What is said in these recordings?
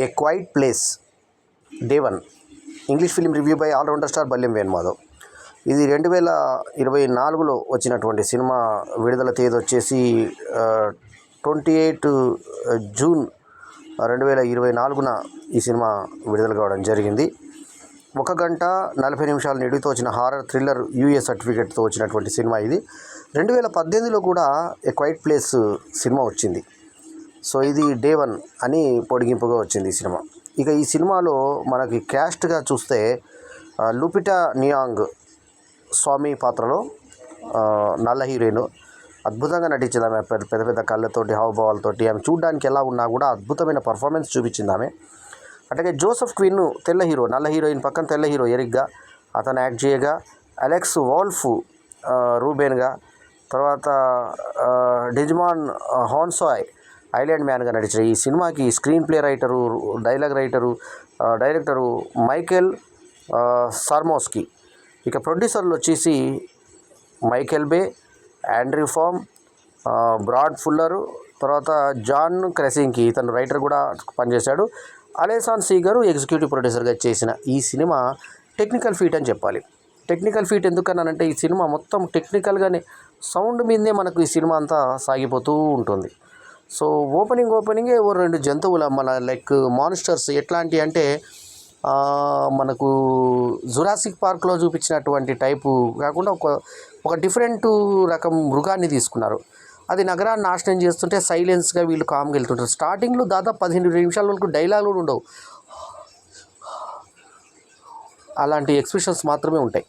A quiet place day 1 English film review by all rounder star Balyam Venumadhav. ఇది 2024లో వచ్చినటువంటి cinema. విడుదల తేదీ వచ్చేసి 28 జూన్ 2024న ఈ సినిమా విడుదల కావడం జరిగింది. 1 గంట 40 నిమిషాల నిడితో వచ్చిన హారర్ థ్రిల్లర్ యూఏ సర్టిఫికేట్తో వచ్చినటువంటి సినిమా ఇది. 2018లో కూడా ఏ క్వైట్ ప్లేస్ సినిమా వచ్చింది. సో ఇది డే 1 అని పొడిగింపుగా వచ్చింది ఈ సినిమా. ఇక ఈ సినిమాలో మనకి క్యాస్ట్గా చూస్తే లూపిటా నియాంగ్ స్వామి పాత్రలో నల్ల హీరోయిన్ అద్భుతంగా నటించింది. ఆమె పెద్ద పెద్ద కళ్ళతోటి హావభావాలతోటి ఆమె చూడడానికి ఎలా ఉన్నా కూడా అద్భుతమైన పర్ఫార్మెన్స్ చూపించింది ఆమె. అట్లాగే జోసెఫ్ క్విన్ తెల్ల హీరో, నల్ల హీరోయిన్ పక్కన తెల్ల హీరో ఎరిక్గా అతను యాక్ట్ చేయగా, అలెక్స్ వాల్ఫ్ రూబెన్గా, తర్వాత డిజ్మాన్ హాన్సాయ్ ఐలాండ్ మ్యాన్గా నడిచారు. ఈ సినిమాకి screen play writer, dialogue writer, director Michael Sarnoski. ఇక ప్రొడ్యూసర్లు వచ్చేసి Michael Bay, Andrew Form, Brad Fuller, తర్వాత జాన్ క్రెసింకి, ఇతను రైటర్ కూడా పనిచేశాడు. అలెసాన్ సీగరు ఎగ్జిక్యూటివ్ ప్రొడ్యూసర్గా చేసిన ఈ సినిమా టెక్నికల్ ఫీట్ అని చెప్పాలి. టెక్నికల్ ఫీట్ ఎందుకన్నానంటే ఈ సినిమా మొత్తం టెక్నికల్గానే సౌండ్ మీదే మనకు ఈ సినిమా అంతా సాగిపోతూ ఉంటుంది. సో ఓపెనింగే 2 జంతువుల మన లైక్ మాన్స్టర్స్ ఎట్లాంటి అంటే మనకు జురాసిక్ పార్క్లో చూపించినటువంటి టైపు కాకుండా ఒక డిఫరెంట్ రకం మృగాన్ని తీసుకున్నారు. అది నగరాన్ని నాశనం చేస్తుంటే సైలెన్స్గా వీళ్ళు కామ్గా వెళ్తుంటారు. స్టార్టింగ్లో దాదాపు 15 నిమిషాల వరకు డైలాగులు కూడా ఉండవు, అలాంటి ఎక్స్ప్రెషన్స్ మాత్రమే ఉంటాయి.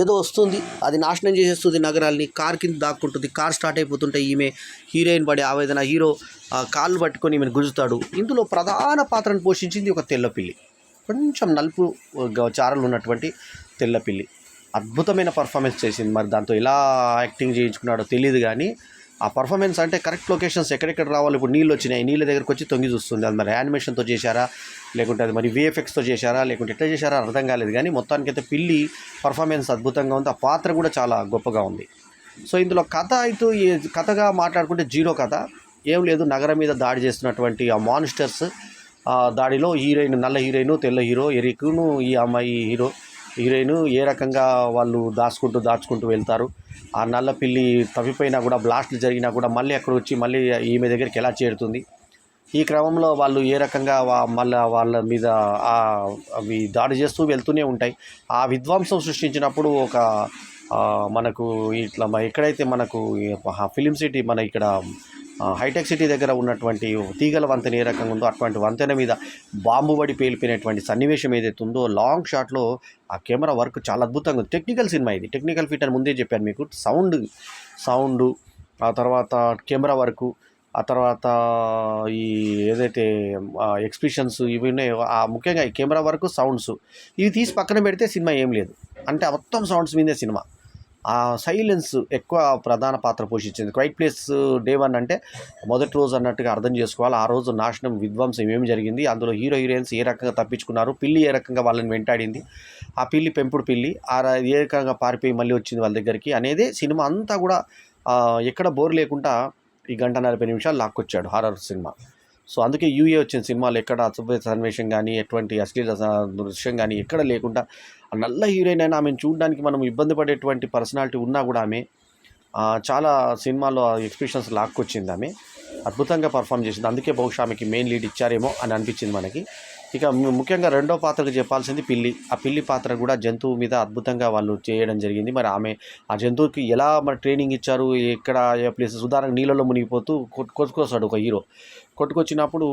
ఏదో వస్తుంది, అది నాశనం చేసేస్తుంది నగరాల్ని, కార్ కింద దాక్కుంటుంది, కార్ స్టార్ట్ అయిపోతుంటే ఈమె హీరోయిన్ పడే ఆవేదన, హీరో కాళ్ళు పట్టుకొని ఈమెను గుంజుతాడు. ఇందులో ప్రధాన పాత్రను పోషించింది ఒక తెల్లపిల్లి, కొంచెం నలుపు చారలు ఉన్నటువంటి తెల్లపిల్లి. అద్భుతమైన పర్ఫార్మెన్స్ చేసింది. మరి దాంతో ఎలా యాక్టింగ్ చేయించుకున్నాడో తెలియదు కానీ ఆ పర్ఫార్మెన్స్ అంటే కరెక్ట్ లొకేషన్స్ ఎక్కడెక్కడ రావాలి. ఇప్పుడు నీళ్ళు వచ్చినాయి, నీళ్ళ దగ్గరకు వచ్చి తొంగి చూస్తుంది. అది మరి యానిమేషన్తో చేశారా, లేకుంటే అది మరి విఎఫ్ఎక్స్తో చేశారా, లేకుంటే ఎట్లా చేశారా అర్థం కాలేదు. కానీ మొత్తానికైతే పిల్లి పర్ఫార్మెన్స్ అద్భుతంగా ఉంది. ఆ పాత్ర కూడా చాలా గొప్పగా ఉంది. సో ఇందులో కథ అయితే కథగా మాట్లాడుకుంటే జీరో కథ ఏం లేదు. నగరం మీద దాడి చేస్తున్నటువంటి ఆ మాన్స్టర్స్ దాడిలో హీరోయిన్, నల్ల హీరోయిన్, తెల్ల హీరో ఎరిక్ను, ఈ అమ్మాయి హీరోయిన్ ఏ రకంగా వాళ్ళు దాచుకుంటూ వెళ్తారు. ఆ నల్ల పిల్లి తప్పిపోయినా కూడా, బ్లాస్ట్లు జరిగినా కూడా మళ్ళీ అక్కడ వచ్చి మళ్ళీ ఈమె దగ్గరికి ఎలా చేరుతుంది. ఈ క్రమంలో వాళ్ళు ఏ రకంగా మళ్ళీ వాళ్ళ మీద అవి దాడి చేస్తూ వెళ్తూనే ఉంటాయి. ఆ విధ్వంసం సృష్టించినప్పుడు ఒక మనకు ఇట్లా ఎక్కడైతే మనకు ఫిలిం సిటీ మన ఇక్కడ హైటెక్ సిటీ దగ్గర ఉన్నటువంటి తీగల వంతెన ఏ రకంగా ఉందో అటువంటి వంతెన మీద బాంబు పడి పేలిపోయినటువంటి సన్నివేశం ఏదైతే ఉందో లాంగ్ షాట్లో ఆ కెమెరా వర్క్ చాలా అద్భుతంగా ఉంది. టెక్నికల్ సినిమా ఇది, టెక్నికల్ ఫీట్ అని ముందే చెప్పాను మీకు. సౌండ్ ఆ తర్వాత కెమెరా వర్కు, ఆ తర్వాత ఈ ఏదైతే ఎక్స్ప్రెషన్స్ ఇవి ఉన్నాయో, ముఖ్యంగా ఈ కెమెరా వర్క్, సౌండ్స్ ఇవి తీసి పక్కన పెడితే సినిమా ఏం లేదు. అంటే మొత్తం సౌండ్స్ మీదే సినిమా. ఆ సైలెన్స్ ఎక్కువ ప్రధాన పాత్ర పోషించింది. క్వైట్ ప్లేస్ డే 1 అంటే మొదటి రోజు అన్నట్టుగా అర్థం చేసుకోవాలి. ఆ రోజు నాశనం, విధ్వంసం ఏమి జరిగింది, అందులో హీరోయిన్స్ ఏ రకంగా తప్పించుకున్నారు, పిల్లి ఏ రకంగా వాళ్ళని వెంటాడింది, ఆ పిల్లి పెంపుడు పిల్లి ఏ రకంగా పారిపోయి మళ్ళీ వచ్చింది వాళ్ళ దగ్గరికి అనేదే సినిమా అంతా కూడా. ఎక్కడ బోర్ లేకుండా ఈ 1 గంట 40 నిమిషాలు లాక్కొచ్చాడు హారర్ సినిమా. సో అందుకే యూఏ వచ్చిన సినిమాలు ఎక్కడ అసభ్య సన్నివేశం కానీ, ఎటువంటి అశ్లీల దృశ్యం కానీ ఎక్కడ లేకుండా, నల్ల హీరోయిన్ అయినా ఆమెను చూడడానికి మనం ఇబ్బంది పడేటువంటి పర్సనాలిటీ ఉన్నా కూడా ఆమె చాలా సినిమాల్లో ఎక్స్ప్రెషన్స్ లాక్కొచ్చింది. ఆమె అద్భుతంగా పర్ఫామ్ చేసింది. అందుకే బహుశా ఆమెకి మెయిన్ లీడ్ ఇచ్చారేమో అని అనిపించింది మనకి. ఇక ముఖ్యంగా రెండో పాత్రకు చెప్పాల్సింది పిల్లి. ఆ పిల్లి పాత్ర కూడా జంతువు మీద అద్భుతంగా వాళ్ళు చేయడం జరిగింది. మరి ఆమె ఆ జంతువుకి ఎలా మరి ట్రైనింగ్ ఇచ్చారు, ఎక్కడ ఏ ప్లేసెస్, ఉదాహరణకు నీళ్ళలో మునిగిపోతూ కొట్టుకొస్తాడు ఒక హీరో. కొట్టుకొచ్చినప్పుడు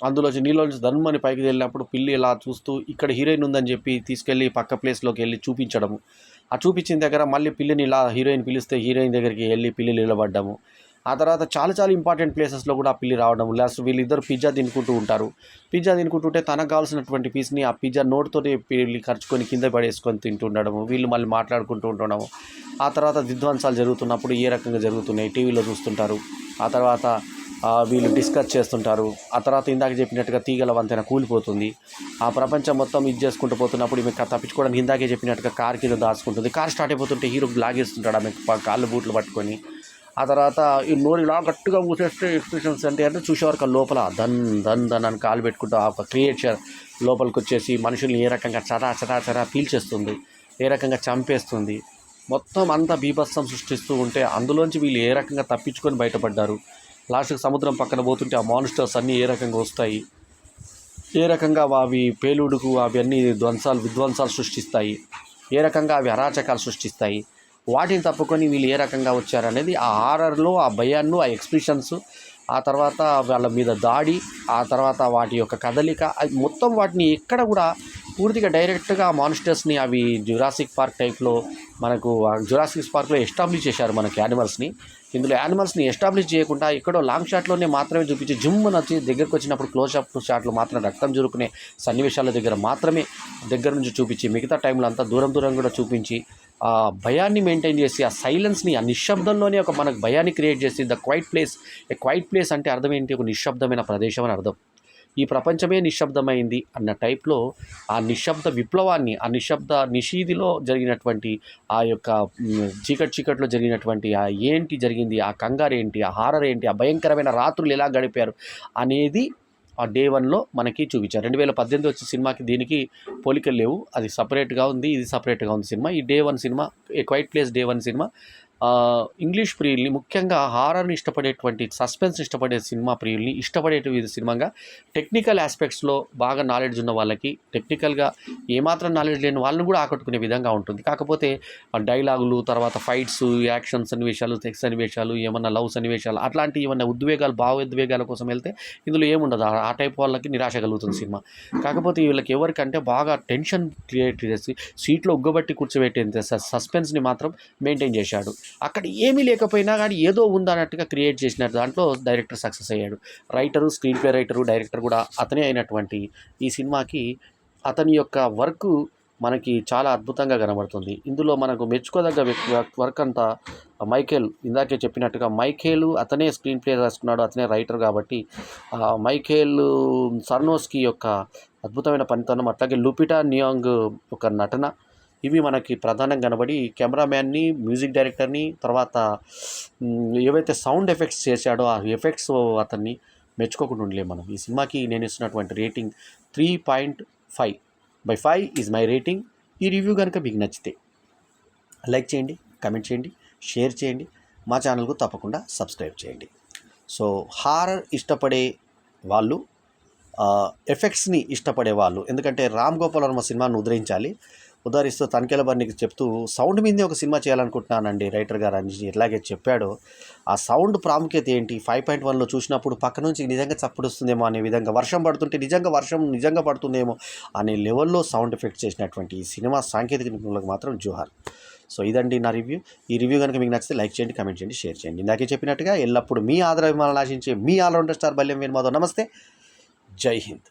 అందులో నీళ్ళ నుంచి ధనుమని పైకి వెళ్ళినప్పుడు పిల్లి ఇలా చూస్తూ ఇక్కడ హీరోయిన్ ఉందని చెప్పి తీసుకెళ్ళి పక్క ప్లేస్లోకి వెళ్ళి చూపించడము. ఆ చూపించిన దగ్గర మళ్ళీ పిల్లిని ఇలా హీరోయిన్ పిలిస్తే హీరోయిన్ దగ్గరికి వెళ్ళి పిల్లి నిలబడ్డము. ఆ తర్వాత చాలా ఇంపార్టెంట్ ప్లేసెస్లో కూడా ఆ పిల్లి రావడం. లాస్ట్ వీళ్ళిద్దరు పిజ్జా తినుకుంటూ ఉంటారు. పిజ్జా తినుకుంటుంటే తనకు కావాల్సినటువంటి పీస్ని ఆ పిజ్జా నోటుతోటి పిల్లి ఖర్చుకొని కింద పడేసుకొని తింటుండడము. వీళ్ళు మళ్ళీ మాట్లాడుకుంటూ ఉండడము. ఆ తర్వాత విధ్వంసాలు జరుగుతున్నప్పుడు ఏ రకంగా జరుగుతున్నాయి టీవీలో చూస్తుంటారు. ఆ తర్వాత వీళ్ళు డిస్కస్ చేస్తుంటారు. ఆ తర్వాత ఇందాక చెప్పినట్టుగా తీగల వంతెన కూలిపోతుంది. ఆ ప్రపంచం మొత్తం ఇది చేసుకుంటూ పోతున్నప్పుడు ఈమె తప్పించుకోవడానికి ఇందాకే చెప్పినట్టుగా కార్ కింద దాచుకుంటుంది. కార్ స్టార్ట్ అయిపోతుంటే హీరో లాగేస్తుంటాడు ఆమె కాళ్ళు బూట్లు పట్టుకొని. ఆ తర్వాత ఈ నోరు ఇలా గట్టిగా మూసేస్తే ఎక్స్ప్రెషన్స్ అంటే చూసేవారికి లోపల ధన్ ధన్ ధన్ అని కాలు పెట్టుకుంటూ ఆ ఒక క్రియేచర్ లోపలికి వచ్చేసి మనుషుల్ని ఏ రకంగా చరా పీల్చేస్తుంది, ఏ రకంగా చంపేస్తుంది, మొత్తం అంతా బీభత్సం సృష్టిస్తూ ఉంటే అందులోంచి వీళ్ళు ఏ రకంగా తప్పించుకొని బయటపడ్డారు, లాస్ట్కి సముద్రం పక్కన పోతుంటే ఆ మాన్స్టర్స్ అన్నీ ఏ రకంగా వస్తాయి, ఏ రకంగా అవి పేలుడుకు అవి అన్నీ విధ్వంసాలు సృష్టిస్తాయి, ఏ రకంగా అవి అరాచకాలు సృష్టిస్తాయి, వాటిని తప్పుకొని వీళ్ళు ఏ రకంగా వచ్చారనేది ఆ హారర్లో ఆ భయాన్ని, ఆ ఎక్స్ప్రెషన్స్, ఆ తర్వాత వాళ్ళ మీద దాడి, ఆ తర్వాత వాటి యొక్క కదలిక, అది మొత్తం వాటిని ఎక్కడ కూడా పూర్తిగా డైరెక్ట్గా మాన్స్టర్స్ని అవి జురాసిక్ పార్క్ టైప్లో మనకు జురాసిక్ పార్క్లో ఎస్టాబ్లిష్ చేశారు మనకి యానిమల్స్ని. ఇందులో యానిమల్స్ని ఎస్టాబ్లిష్ చేయకుండా ఎక్కడో లాంగ్ షాట్లోనే మాత్రమే చూపించి జిమ్మున వచ్చి దగ్గరకు వచ్చినప్పుడు క్లోజ్అప్ షాట్లు మాత్రం రక్తం జురుకునే సన్నివేశాల దగ్గర మాత్రమే దగ్గర నుంచి చూపించి మిగతా టైంలో అంతా దూరం కూడా చూపించి ఆ భయాన్ని మెయింటైన్ చేసి ఆ సైలెన్స్ని ఆ నిశ్శబ్దంలోనే ఒక మనకు భయాన్ని క్రియేట్ చేసి the quiet place. A quiet place అంటే అర్థం ఏంటి? ఒక నిశ్శబ్దమైన ప్రదేశం అని అర్థం. ఈ ప్రపంచమే నిశ్శబ్దమైంది అన్న టైప్లో ఆ నిశ్శబ్ద విప్లవాన్ని, ఆ నిషీదిలో జరిగినటువంటి ఆ యొక్క చీకట్లో జరిగినటువంటి ఆ ఏంటి జరిగింది, ఆ కంగారు ఏంటి, ఆ హారర్ ఏంటి, ఆ భయంకరమైన రాత్రులు ఎలా గడిపారు అనేది ఆ డే 1లో మనకి చూపించారు. 2018 వచ్చిన సినిమాకి దీనికి పోలికలు లేవు. అది సపరేట్గా ఉంది, ఇది సపరేట్గా ఉంది సినిమా. ఈ day 1 cinema, a quiet place day 1 cinema English ప్రియుల్ని, ముఖ్యంగా హారర్ని ఇష్టపడేటువంటి, సస్పెన్స్ ఇష్టపడే సినిమా ప్రియుల్ని ఇష్టపడేటువంటి సినిమాగా టెక్నికల్ ఆస్పెక్ట్స్లో బాగా నాలెడ్జ్ ఉన్న వాళ్ళకి, టెక్నికల్గా ఏమాత్రం నాలెడ్జ్ లేని వాళ్ళని కూడా ఆకట్టుకునే విధంగా ఉంటుంది. కాకపోతే డైలాగులు, తర్వాత ఫైట్స్, యాక్షన్ సన్నివేశాలు, సెక్స్ సన్నివేశాలు, ఏమన్నా లవ్ సన్నివేశాలు, అట్లాంటి ఏమన్నా భావోద్వేగాల కోసం వెళ్తే ఇందులో ఏముండదు. ఆ టైప్ వాళ్ళకి నిరాశ కలుగుతుంది సినిమా. కాకపోతే వీళ్ళకి ఎవరికంటే బాగా టెన్షన్ క్రియేట్ చేసి సీట్లో ఉగ్గబట్టి కూర్చోబెట్టేంత సస్పెన్స్ని మాత్రం మెయింటైన్ చేశాడు. అక్కడ ఏమీ లేకపోయినా కానీ ఏదో ఉందన్నట్టుగా క్రియేట్ చేసిన దాంట్లో డైరెక్టర్ సక్సెస్ అయ్యాడు. స్క్రీన్ ప్లే రైటరు, డైరెక్టర్ కూడా అతనే అయినటువంటి ఈ సినిమాకి అతని యొక్క వర్క్ మనకి చాలా అద్భుతంగా కనబడుతుంది. ఇందులో మనకు మెచ్చుకోదగ్గ వర్క్ అంతా మైఖేల్, ఇందాకే చెప్పినట్టుగా మైఖేలు అతనే స్క్రీన్ ప్లే రాసుకున్నాడు, అతనే రైటర్ కాబట్టి మైఖేల్ సర్నోస్కి యొక్క అద్భుతమైన పనితనం, అట్లాగే లుపిటా నియాంగ్ ఒక నటన, ఇవి మనకి ప్రధానంగా కనబడి కెమెరామ్యాన్ని, మ్యూజిక్ డైరెక్టర్ని, తర్వాత ఏవైతే సౌండ్ ఎఫెక్ట్స్ చేశాడో ఆ ఎఫెక్ట్స్ అతన్ని మెచ్చుకోకుండా ఉండలేము మనం. ఈ సినిమాకి నేను ఇస్తున్నటువంటి రేటింగ్ 3.5/5 ఈజ్ మై రేటింగ్. ఈ రివ్యూ కనుక మీకు నచ్చితే లైక్ చేయండి, కమెంట్ చేయండి, షేర్ చేయండి, మా ఛానల్కు తప్పకుండా సబ్స్క్రైబ్ చేయండి. సో హారర్ ఇష్టపడే వాళ్ళు, ఎఫెక్ట్స్ని ఇష్టపడే వాళ్ళు, ఎందుకంటే రామ్ గోపాల్ వర్మ సినిమాను ఉద్ధరిస్తూ తనిఖీల బర్నికి చెప్తూ సౌండ్ మీదే ఒక సినిమా చేయాలనుకుంటున్నానండి రైటర్ గారు అని ఎట్లాగే చెప్పాడో, ఆ సౌండ్ ప్రాముఖ్యత ఏంటి, 5.1లో చూసినప్పుడు పక్క నుంచి నిజంగా చప్పుడు వస్తుందేమో అనే విధంగా, వర్షం పడుతుంటే వర్షం నిజంగా పడుతుందేమో అనే లెవెల్లో సౌండ్ ఎఫెక్ట్స్ చేసినటువంటి ఈ సినిమా సాంకేతిక నిపుణులకు మాత్రం జోహార్. సో ఇదండి నా రివ్యూ. ఈ రివ్యూ కనుక మీకు నచ్చితే లైక్ చేయండి, కమెంట్ చేయండి, షేర్ చేయండి. ఇందాకే చెప్పినట్టుగా ఎల్లప్పుడూ మీ ఆదరాభిమానాలు ఆశించే మీ ఆల్రౌండర్ స్టార్ బల్యం వేణుమాధవ్. నమస్తే, జై హింద్.